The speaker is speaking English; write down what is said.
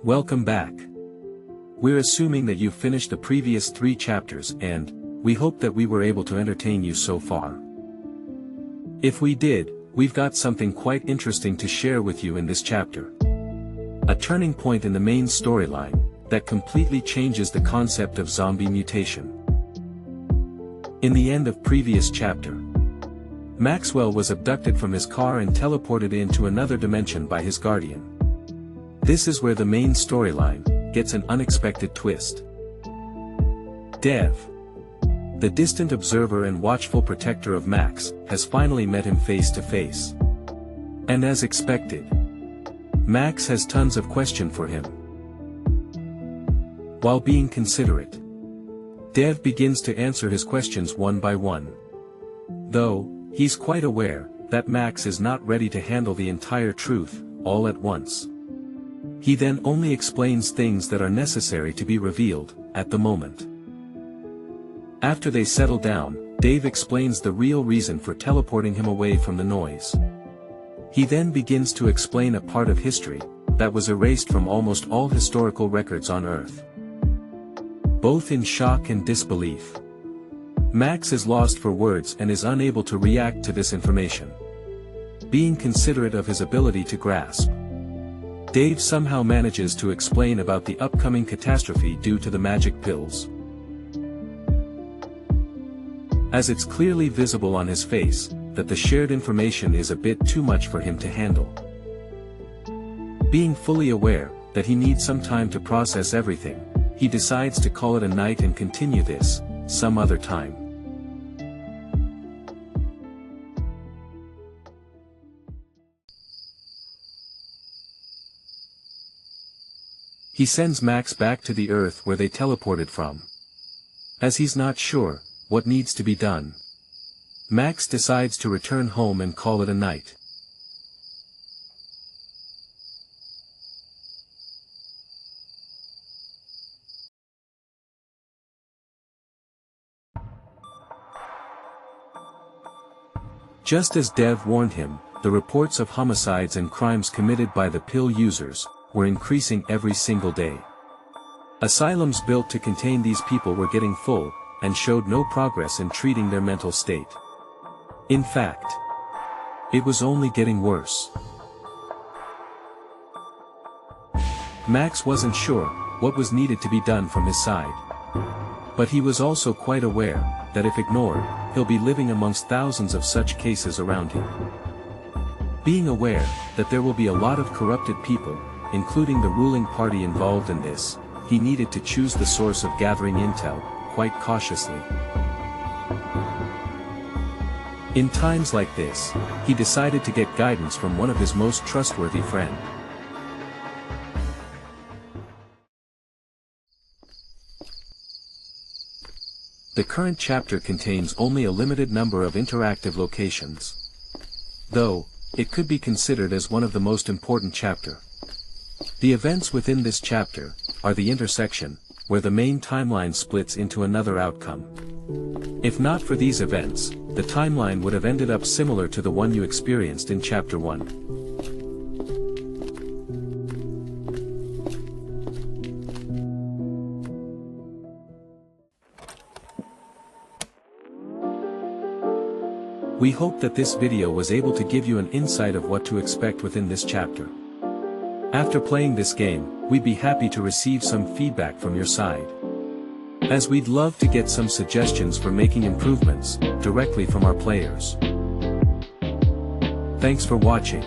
Welcome back. We're assuming that you've finished the previous 3 chapters and, we hope that we were able to entertain you so far. If we did, we've got something quite interesting to share with you in this chapter. A turning point in the main storyline, that completely changes the concept of zombie mutation. In the end of previous chapter, Maxwell was abducted from his car and teleported into another dimension by his guardian. This is where the main storyline gets an unexpected twist. Dev, the distant observer and watchful protector of Max, has finally met him face to face. And as expected, Max has tons of questions for him. While being considerate, Dev begins to answer his questions one by one. Though, he's quite aware that Max is not ready to handle the entire truth all at once. He then only explains things that are necessary to be revealed at the moment. After they settle down, Dave explains the real reason for teleporting him away from the noise. He then begins to explain a part of history that was erased from almost all historical records on Earth. Both in shock and disbelief, Max is lost for words and is unable to react to this information. Being considerate of his ability to grasp, Dave somehow manages to explain about the upcoming catastrophe due to the magic pills. As it's clearly visible on his face, that the shared information is a bit too much for him to handle. Being fully aware that he needs some time to process everything, he decides to call it a night and continue this some other time. He sends Max back to the Earth where they teleported from. As he's not sure what needs to be done, Max decides to return home and call it a night. Just as Dev warned him, the reports of homicides and crimes committed by the pill users were increasing every single day. Asylums built to contain these people were getting full, and showed no progress in treating their mental state. In fact, it was only getting worse. Max wasn't sure what was needed to be done from his side. But he was also quite aware that if ignored, he'll be living amongst thousands of such cases around him. Being aware that there will be a lot of corrupted people, including the ruling party involved in this, he needed to choose the source of gathering intel quite cautiously. In times like this, he decided to get guidance from one of his most trustworthy friends. The current chapter contains only a limited number of interactive locations. Though, it could be considered as one of the most important chapter. The events within this chapter are the intersection, where the main timeline splits into another outcome. If not for these events, the timeline would have ended up similar to the one you experienced in Chapter 1. We hope that this video was able to give you an insight of what to expect within this chapter. After playing this game, we'd be happy to receive some feedback from your side, as we'd love to get some suggestions for making improvements directly from our players. Thanks for watching.